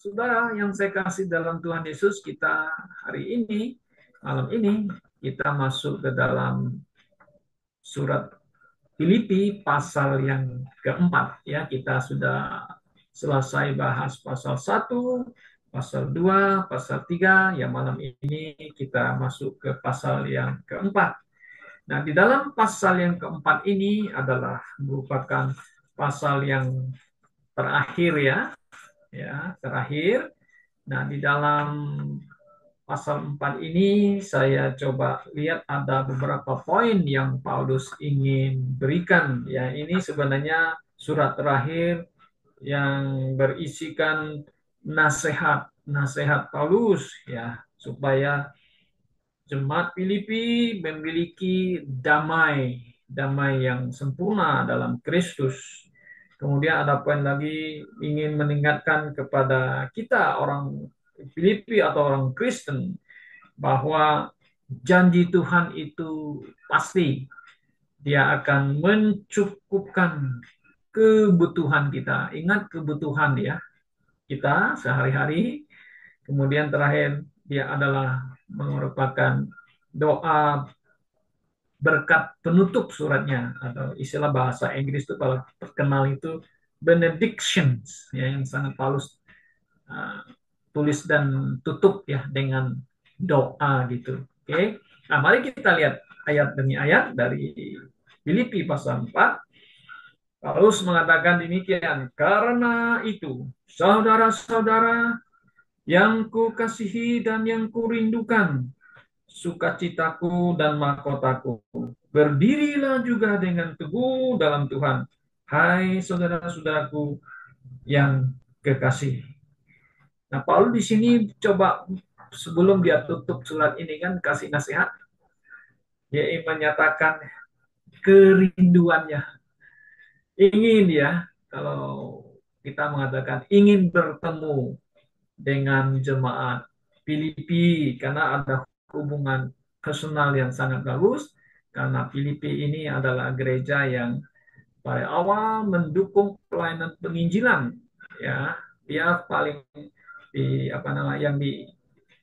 Saudara yang saya kasih dalam Tuhan Yesus, kita hari ini, malam ini, kita masuk ke dalam surat Filipi pasal yang keempat. Ya, kita sudah selesai bahas pasal 1, pasal 2, pasal 3. Ya, malam ini kita masuk ke pasal yang keempat. Nah, di dalam pasal yang keempat ini adalah merupakan pasal yang terakhir ya, terakhir. Nah, di dalam pasal 4 ini saya coba lihat ada beberapa poin yang Paulus ingin berikan. Ya, ini sebenarnya surat terakhir yang berisikan nasihat Paulus ya supaya jemaat Filipi memiliki damai yang sempurna dalam Kristus. Kemudian ada poin lagi ingin mengingatkan kepada kita orang Filipi atau orang Kristen bahwa janji Tuhan itu pasti dia akan mencukupkan kebutuhan kita. Ingat kebutuhan ya kita sehari-hari. Kemudian terakhir dia adalah merupakan doa berkat penutup suratnya atau istilah bahasa Inggris itu kalau terkenal itu benedictions ya yang sangat Paulus uh, tulis dan tutup ya dengan doa gitu. Oke. Nah, mari kita lihat ayat demi ayat dari Filipi pasal 4. Paulus mengatakan demikian, karena itu saudara-saudara yang kukasihi dan yang kurindukan, sukacitaku dan mahkotaku, berdirilah juga dengan teguh dalam Tuhan. Hai saudara-saudaraku yang kekasih. Nah, Paulus di sini coba sebelum dia tutup surat ini kan kasih nasihat, dia ingin menyatakan kerinduannya. Ingin ya, kalau kita mengatakan ingin bertemu dengan jemaat Filipi karena ada hubungan personal yang sangat bagus karena Filipi ini adalah gereja yang pada awal mendukung pelayanan penginjilan ya dia paling di apa namanya yang di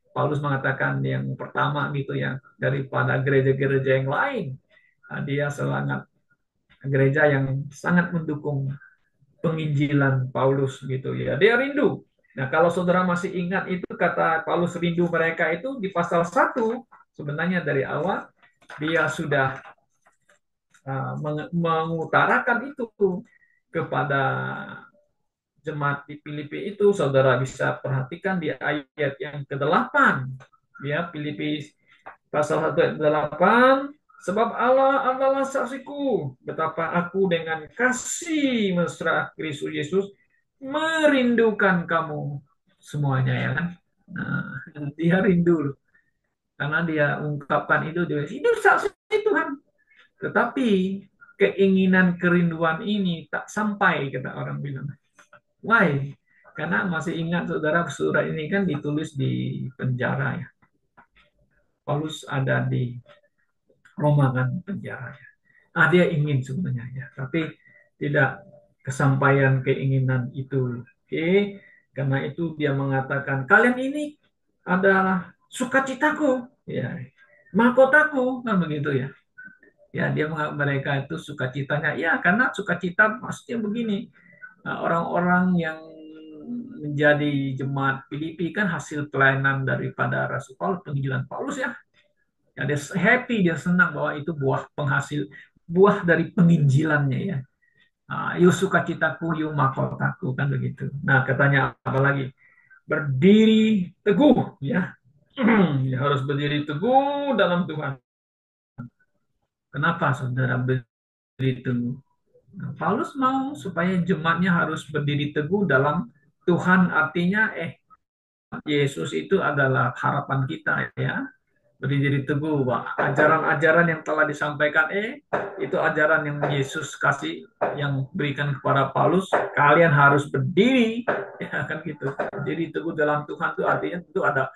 Paulus mengatakan yang pertama gitu ya daripada gereja-gereja yang lain. Nah, dia sangat gereja yang sangat mendukung penginjilan Paulus gitu ya. Dia rindu. Nah, kalau saudara masih ingat itu kata Paulus rindu mereka itu di pasal 1 sebenarnya dari awal dia sudah mengutarakan itu kepada jemaat di Filipi itu saudara bisa perhatikan di ayat yang ke-8 ya Filipi pasal 1 ayat 8 sebab Allah adalah saksiku betapa aku dengan kasih mesra Kristus Yesus merindukan kamu semuanya ya kan. Nah, dia rindu karena dia ungkapkan itu dia itu saksi Tuhan tetapi keinginan kerinduan ini tak sampai kata orang bilang. Why? Karena masih ingat saudara surat ini kan ditulis di penjara ya. Paulus ada di Roma kan penjara ya. Ah dia ingin sebenarnya ya, tapi tidak kesampaian keinginan itu. Oke, karena itu dia mengatakan kalian ini adalah sukacitaku ya, mahkotaku kan begitu ya. Ya dia mereka itu sukacitanya ya karena sukacita maksudnya begini orang-orang yang menjadi jemaat Filipi kan hasil pelayanan daripada Rasul Paulus, penginjilan Paulus ya. Ya, dia happy, dia senang bahwa itu buah dari penginjilannya ya. Yuk sukacitaku, yuk mahkotaku kan begitu. Nah katanya apa lagi? Berdiri teguh ya. Ya, harus berdiri teguh dalam Tuhan. Kenapa saudara berdiri teguh? Nah, Paulus mau supaya jemaatnya harus berdiri teguh dalam Tuhan artinya Yesus itu adalah harapan kita ya. Berdiri teguh, Pak. Ajaran-ajaran yang telah disampaikan itu ajaran yang Yesus kasih yang berikan kepada Paulus, kalian harus berdiri ya kan gitu. Jadi teguh dalam Tuhan itu artinya itu ada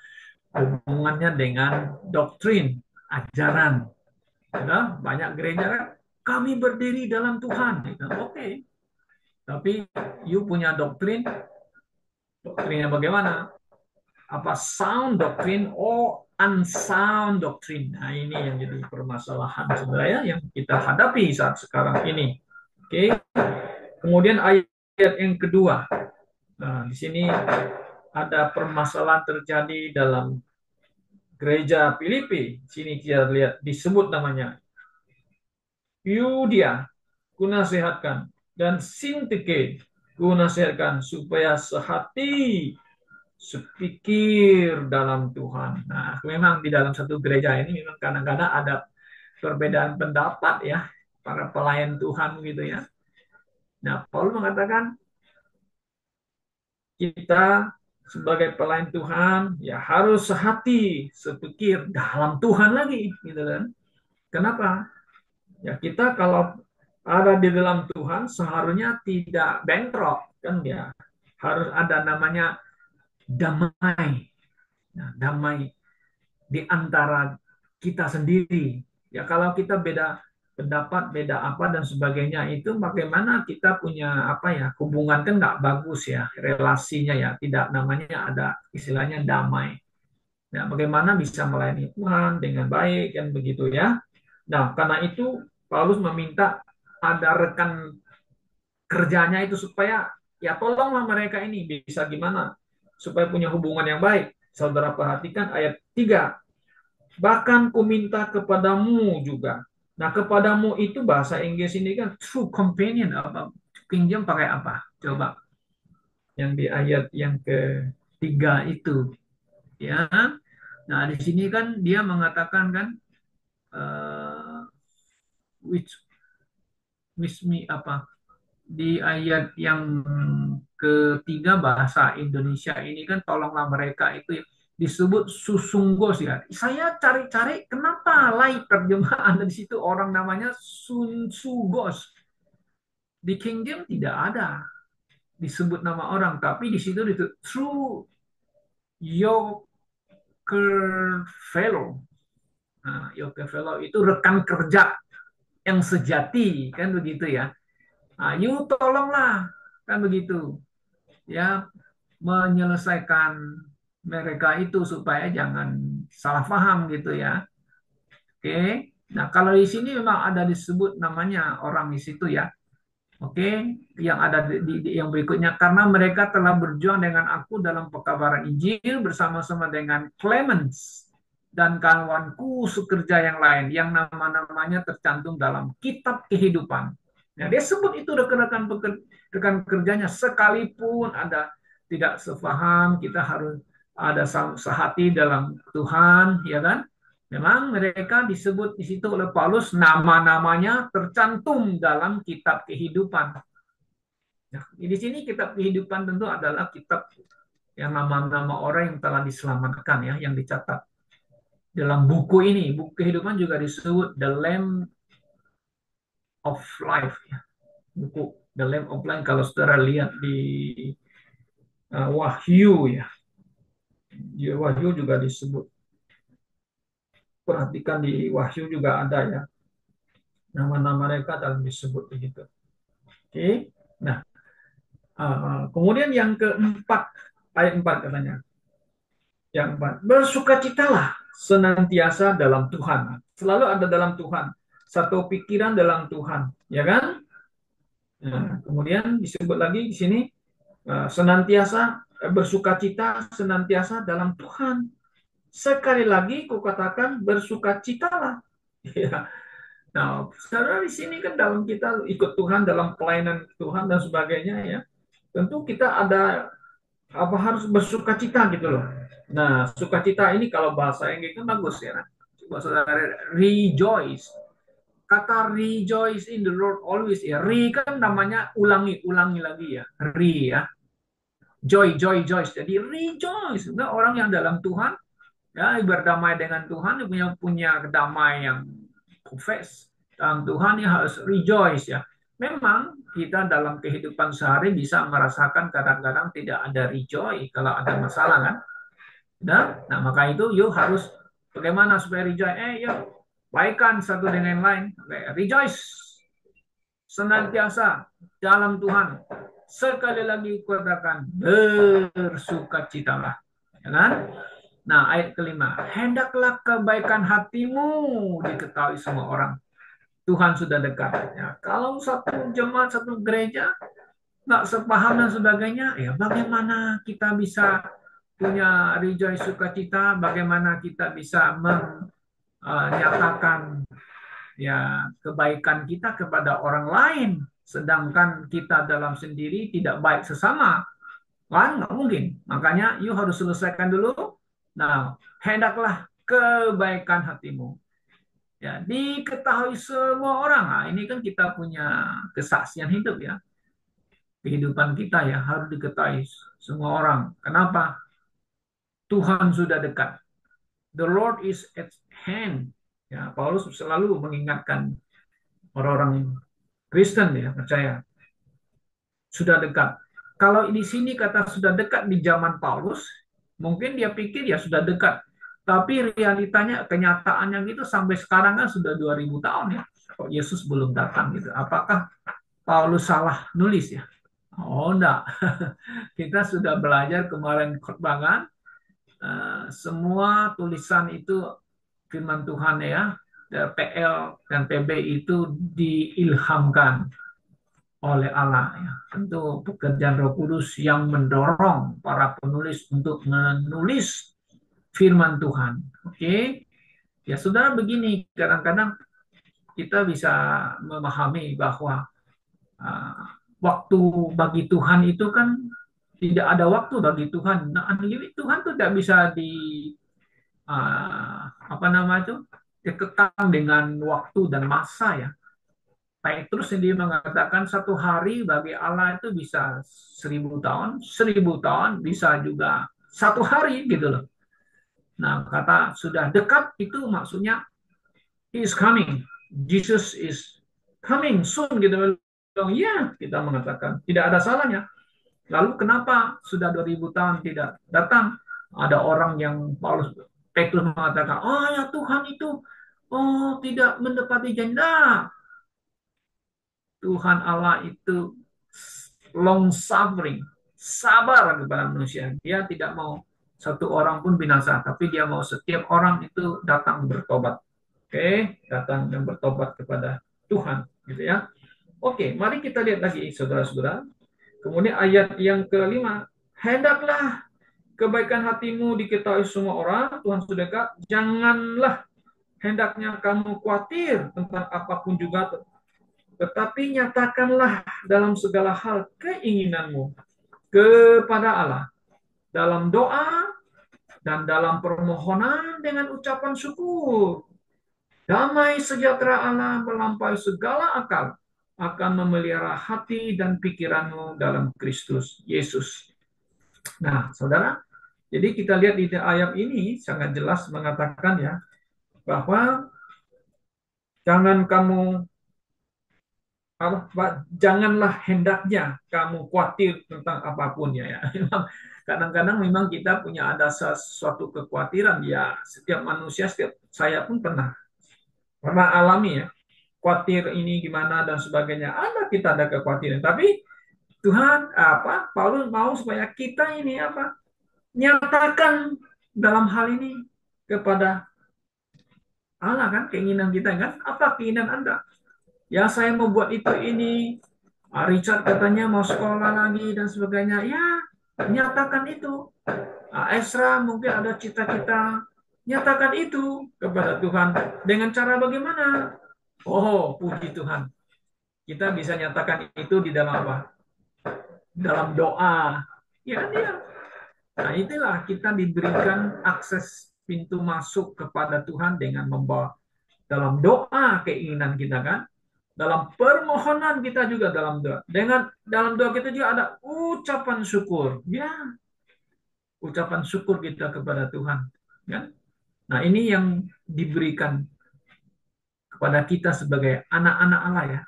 hubungannya dengan doktrin, ajaran. Ya, banyak gereja kan kami berdiri dalam Tuhan. Gitu. Oke. Tapi you punya doktrin Doktrinnya bagaimana? Apa sound doctrine or unsound doctrine? Nah, ini yang jadi permasalahan sebenarnya yang kita hadapi saat sekarang ini. Oke. Kemudian ayat yang kedua. Nah, di sini ada permasalahan terjadi dalam gereja Filipi. Sini kita lihat disebut namanya Yudia, kunasehatkan, dan Sintike, kunasehatkan supaya sehati, sepikir dalam Tuhan. Nah, memang di dalam satu gereja ini memang kadang-kadang ada perbedaan pendapat ya, para pelayan Tuhan gitu ya. Nah, Paulus mengatakan kita sebagai pelayan Tuhan ya harus sehati, sepikir dalam Tuhan lagi, gitu kan? Kenapa? Ya kita kalau ada di dalam Tuhan seharusnya tidak bentrok kan ya. Harus ada namanya damai. Nah, damai di antara kita sendiri. Ya kalau kita beda pendapat, beda apa dan sebagainya itu bagaimana kita punya apa ya hubungan kan nggak bagus ya relasinya ya tidak namanya ada istilahnya damai. Ya, bagaimana bisa melayani Tuhan dengan baik kan begitu ya. Nah karena itu Paulus meminta ada rekan kerjanya itu supaya ya tolonglah mereka ini bisa gimana supaya punya hubungan yang baik. Saudara perhatikan ayat 3. Bahkan ku minta kepadamu juga. Nah, kepadamu itu bahasa Inggris ini kan true companion apa? King James pakai apa? Coba yang di ayat yang ketiga itu, ya. Nah, di sini kan dia mengatakan kan uh, which with me apa? Di ayat yang ketiga bahasa Indonesia ini kan tolonglah mereka itu disebut susunggos ya. Saya cari-cari kenapa lain terjemahan di situ orang namanya sunsugos. Di King James tidak ada disebut nama orang, tapi di situ itu true yoke fellow. Nah, yoke fellow itu rekan kerja yang sejati kan begitu ya. Nah, you tolonglah kan begitu ya menyelesaikan mereka itu supaya jangan salah paham gitu ya. Oke. Nah, kalau di sini memang ada disebut namanya orang di situ ya. Oke, yang ada yang berikutnya karena mereka telah berjuang dengan aku dalam pekabaran Injil bersama-sama dengan Clemens dan kawanku sekerja yang lain yang nama-namanya tercantum dalam kitab kehidupan. Nah, dia sebut itu rekan-rekan rekan kerjanya sekalipun ada tidak sepaham, kita harus ada sehati dalam Tuhan, ya kan? Memang mereka disebut di situ oleh Paulus nama-namanya tercantum dalam kitab kehidupan. Nah, di sini kitab kehidupan tentu adalah kitab yang nama-nama orang yang telah diselamatkan ya, yang dicatat dalam buku ini. Buku kehidupan juga disebut The Lamb of Life ya. Buku The Lamb of Life kalau saudara lihat di Wahyu ya. Di Wahyu juga disebut. Perhatikan di Wahyu juga ada ya. Nama-nama mereka dalam disebut begitu. Oke. Nah, kemudian yang keempat, ayat 4 katanya. Yang keempat, bersukacitalah senantiasa dalam Tuhan. Selalu ada dalam Tuhan. Satu pikiran dalam Tuhan. Ya kan? Nah, kemudian disebut lagi di sini, senantiasa bersukacita, senantiasa dalam Tuhan. Sekali lagi, kukatakan bersukacitalah. Ya. Nah, saudara di sini kan dalam kita ikut Tuhan dalam pelayanan Tuhan dan sebagainya ya. Tentu kita ada apa harus bersukacita gitu loh. Nah, sukacita ini kalau bahasa Inggris kan bagus ya. Coba saudara rejoice. Kata rejoice in the Lord always ya. Re kan namanya ulangi lagi ya. Re ya. Joy. Jadi rejoice. Nah, orang yang dalam Tuhan ya berdamai dengan Tuhan punya damai yang confess dalam Tuhan ya harus rejoice ya. Memang kita dalam kehidupan sehari bisa merasakan kadang-kadang tidak ada rejoice kalau ada masalah kan. Nah, maka itu yuk harus bagaimana supaya rejoice? Yuk baikkan satu dengan lain. Rejoice senantiasa dalam Tuhan. Sekali lagi katakan bersukacitalah. Ya kan? Nah, ayat kelima, hendaklah kebaikan hatimu diketahui semua orang. Tuhan sudah dekat. Ya, kalau satu jemaat, satu gereja nggak sepaham dan sebagainya, ya bagaimana kita bisa punya rejoice sukacita? Bagaimana kita bisa menyatakan ya kebaikan kita kepada orang lain, sedangkan kita dalam sendiri tidak baik sesama? Kan nggak mungkin. Makanya you harus selesaikan dulu. Nah, hendaklah kebaikan hatimu ya diketahui semua orang. Nah, ini kan kita punya kesaksian hidup ya. Kehidupan kita ya harus diketahui semua orang. Kenapa? Tuhan sudah dekat. The Lord is at hand. Ya, Paulus selalu mengingatkan orang-orang Kristen ya, percaya sudah dekat. Kalau di sini kata sudah dekat di zaman Paulus, mungkin dia pikir ya sudah dekat. Tapi realitanya, kenyataannya gitu sampai sekarang kan sudah 2000 tahun ya. Kok Yesus belum datang gitu. Apakah Paulus salah nulis ya? Oh enggak. Kita sudah belajar kemarin khotbah kan. Semua tulisan itu firman Tuhan ya. PL dan PB itu diilhamkan oleh Allah ya. Tentu pekerjaan Roh Kudus yang mendorong para penulis untuk menulis firman Tuhan. Oke. Ya saudara, begini, kadang-kadang kita bisa memahami bahwa uh, waktu bagi Tuhan itu kan tidak ada waktu bagi Tuhan. Nah, Tuhan itu tidak bisa apa nama itu dikekang dengan waktu dan masa ya. Petrus sendiri mengatakan satu hari bagi Allah itu bisa 1000 tahun, 1000 tahun bisa juga satu hari gitu loh. Nah, kata sudah dekat itu maksudnya He is coming. Jesus is coming soon gitu. Ya, kita mengatakan tidak ada salahnya. Lalu kenapa sudah 2000 tahun tidak datang? Ada orang yang Petrus mengatakan, oh ya Tuhan itu tidak mendepati janda. Tuhan Allah itu long suffering, sabar kepada manusia. Dia tidak mau satu orang pun binasa, tapi dia mau setiap orang itu datang bertobat. Oke, datang dan bertobat kepada Tuhan, gitu ya. Oke, mari kita lihat lagi, saudara-saudara. Kemudian ayat yang kelima, hendaklah kebaikan hatimu diketahui semua orang, Tuhan sudah dekat. Janganlah hendaknya kamu khawatir tentang apapun juga, tetapi nyatakanlah dalam segala hal keinginanmu kepada Allah dalam doa dan dalam permohonan dengan ucapan syukur. Damai sejahtera Allah melampaui segala akal akan memelihara hati dan pikiranmu dalam Kristus Yesus. Nah, saudara, jadi kita lihat di ayat ini sangat jelas mengatakan ya bahwa jangan kamu janganlah hendaknya kamu khawatir tentang apapun ya. Kadang-kadang memang kita punya ada sesuatu kekhawatiran ya. Setiap manusia, setiap saya pun pernah alami ya. Khawatir ini gimana dan sebagainya. Kita ada kekhawatiran. Tapi Tuhan Paulus mau supaya kita ini nyatakan dalam hal ini kepada Allah kan, keinginan kita kan. Apa keinginan Anda? Ya saya mau buat itu ini. Richard katanya mau sekolah lagi dan sebagainya. Ya, nyatakan itu. Ezra mungkin ada cita-cita. Nyatakan itu kepada Tuhan. Dengan cara bagaimana? Oh, puji Tuhan. Kita bisa nyatakan itu di dalam apa? Dalam doa. Ya, dia. Nah, itulah kita diberikan akses pintu masuk kepada Tuhan dengan membawa dalam doa keinginan kita kan. Dalam permohonan kita juga dalam doa. Dalam doa kita juga ada ucapan syukur. Ya, ucapan syukur kita kepada Tuhan. Ya. Nah, ini yang diberikan kepada kita sebagai anak-anak Allah ya.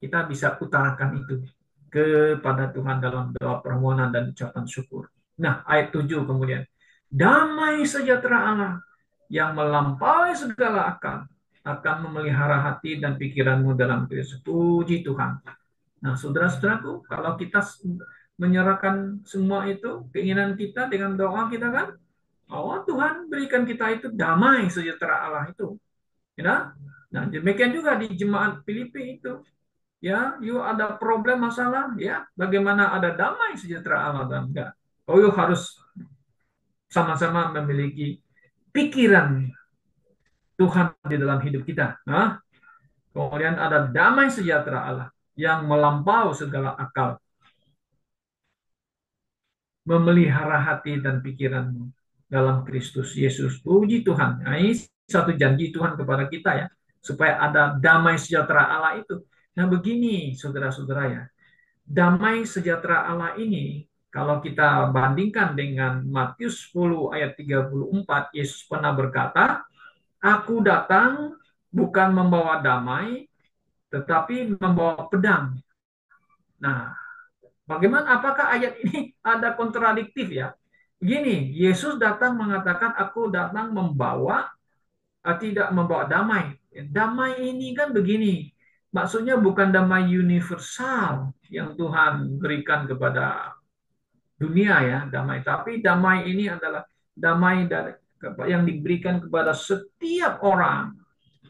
Kita bisa utarakan itu kepada Tuhan dalam doa permohonan dan ucapan syukur. Nah, ayat 7 kemudian. Damai sejahtera Allah yang melampaui segala akal akan memelihara hati dan pikiranmu dalam Kristus. Puji Tuhan. Nah, saudara-saudaraku, kalau kita menyerahkan semua itu, keinginan kita dengan doa kita kan, oh Tuhan berikan kita itu damai sejahtera Allah itu. Ya? Nah, demikian juga di jemaat Filipi itu. Ya, you ada problem masalah, ya, bagaimana ada damai sejahtera Allah dan enggak. Oh, you harus sama-sama memiliki pikiran Tuhan di dalam hidup kita. Nah, kemudian ada damai sejahtera Allah yang melampaui segala akal, memelihara hati dan pikiranmu dalam Kristus Yesus. Puji Tuhan. Nah, ini satu janji Tuhan kepada kita ya, supaya ada damai sejahtera Allah itu. Nah, begini saudara-saudara ya, damai sejahtera Allah ini kalau kita bandingkan dengan Matius 10 ayat 34, Yesus pernah berkata, "Aku datang bukan membawa damai, tetapi membawa pedang." Nah, bagaimana apakah ayat ini ada kontradiktif ya? Begini, Yesus datang mengatakan aku datang membawa tidak membawa damai. Damai ini kan begini. Maksudnya bukan damai universal yang Tuhan berikan kepada dunia ya, damai. Tapi damai ini adalah damai dari yang diberikan kepada setiap orang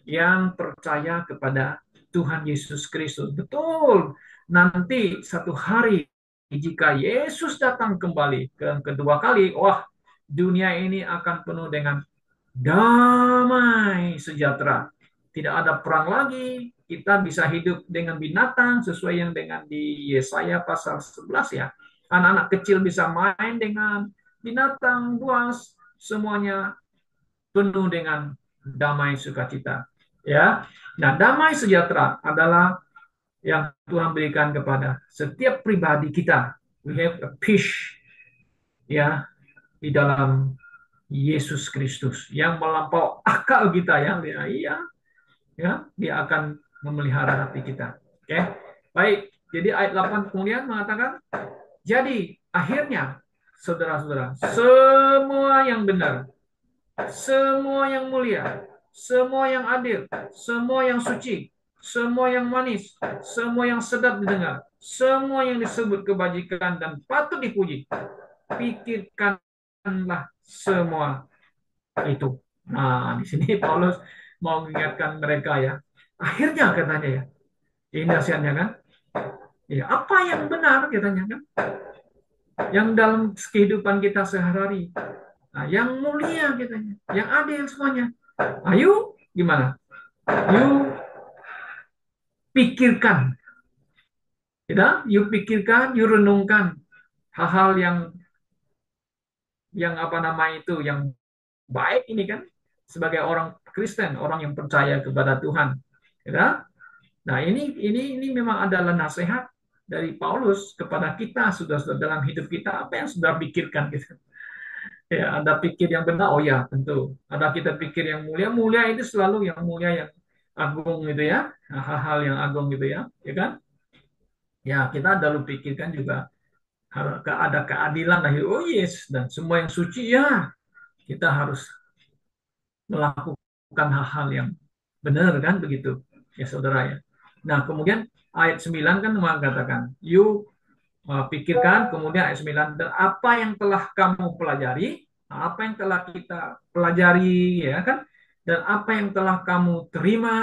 yang percaya kepada Tuhan Yesus Kristus. Betul. Nanti satu hari jika Yesus datang kembali ke kedua kali, wah, dunia ini akan penuh dengan damai sejahtera. Tidak ada perang lagi. Kita bisa hidup dengan binatang sesuai yang dengan di Yesaya pasal 11 ya. Anak-anak kecil bisa main dengan binatang buas, semuanya penuh dengan damai sukacita. Ya. Nah, damai sejahtera adalah yang Tuhan berikan kepada setiap pribadi kita. We have a peace ya di dalam Yesus Kristus yang melampaui akal kita ya. Iya, ya, dia akan memelihara hati kita. Oke. Baik. Jadi ayat 8 kemudian mengatakan, jadi akhirnya saudara-saudara, semua yang benar, semua yang mulia, semua yang adil, semua yang suci, semua yang manis, semua yang sedap didengar, semua yang disebut kebajikan dan patut dipuji, pikirkanlah semua itu. Nah, di sini Paulus mau mengingatkan mereka ya. Akhirnya katanya ya, ini nasihatnya kan. Ya, apa yang benar katanya kan? Yang dalam kehidupan kita sehari-hari. Nah, yang mulia katanya, yang adil semuanya. Ayo, gimana? You pikirkan, ya, you pikirkan, you renungkan hal-hal yang apa nama itu, yang baik ini kan sebagai orang Kristen, orang yang percaya kepada Tuhan, ya. Nah, ini memang adalah nasihat dari Paulus kepada kita sudah dalam hidup kita apa yang sudah pikirkan gitu. Ya, ada pikir yang benar, oh ya tentu. Ada kita pikir yang mulia, mulia itu selalu yang mulia yang agung gitu ya, hal-hal yang agung gitu ya kan? Ya kita lalu pikirkan juga ada keadilan lah, oh yes, dan semua yang suci ya kita harus melakukan hal-hal yang benar kan begitu ya saudara ya. Nah kemudian ayat 9 kan mengatakan, you pikirkan, kemudian ayat 9, dan apa yang telah kamu pelajari, apa yang telah kita pelajari, ya kan, dan apa yang telah kamu terima,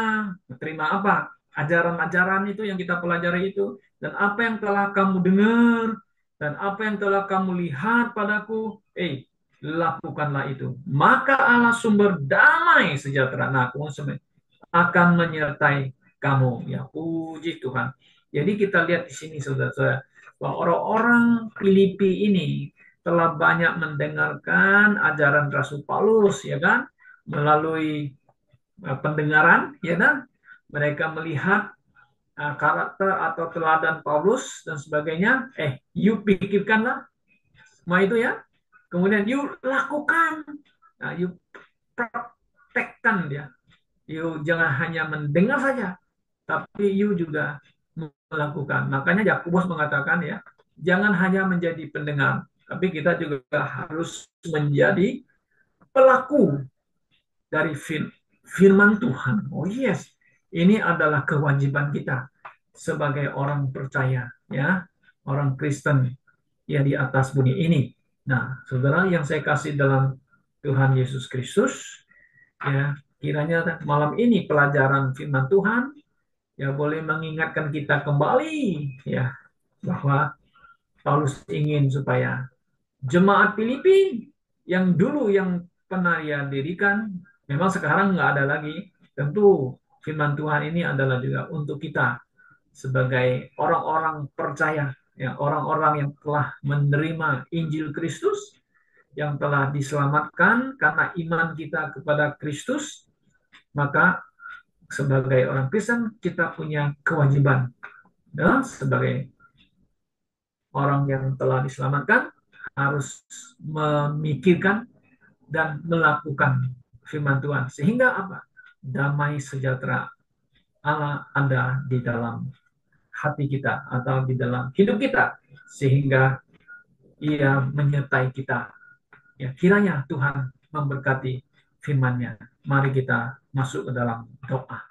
terima apa? Ajaran-ajaran itu yang kita pelajari itu, dan apa yang telah kamu dengar, dan apa yang telah kamu lihat padaku, lakukanlah itu. Maka Allah sumber damai sejahtera, nah, akan menyertai kamu. Ya, puji Tuhan. Jadi kita lihat di sini saudara-saudara, bahwa orang-orang Filipi ini telah banyak mendengarkan ajaran Rasul Paulus, ya kan, melalui pendengaran, ya kan, mereka melihat karakter atau teladan Paulus dan sebagainya. You pikirkanlah semua itu ya, kemudian you lakukan, nah, you praktekkan dia, you jangan hanya mendengar saja, tapi you juga melakukan. Makanya Yakobus mengatakan ya, jangan hanya menjadi pendengar, tapi kita juga harus menjadi pelaku dari firman Tuhan. Oh yes, ini adalah kewajiban kita. sebagai orang percaya, ya, orang Kristen yang di atas bumi ini. Nah, saudara yang saya kasih dalam Tuhan Yesus Kristus, ya, kiranya malam ini pelajaran firman Tuhan ya boleh mengingatkan kita kembali, ya, bahwa Paulus ingin supaya jemaat Filipi yang dulu yang pernah ia dirikan, memang sekarang nggak ada lagi. Tentu firman Tuhan ini adalah juga untuk kita sebagai orang-orang percaya, ya, orang-orang yang telah menerima Injil Kristus, yang telah diselamatkan karena iman kita kepada Kristus. Maka sebagai orang Kristen kita punya kewajiban, ya, sebagai orang yang telah diselamatkan harus memikirkan dan melakukan firman Tuhan. Sehingga apa? Damai sejahtera Allah ada di dalam hati kita atau di dalam hidup kita. Sehingga ia menyertai kita. Ya, kiranya Tuhan memberkati firman-Nya. Mari kita masuk ke dalam doa.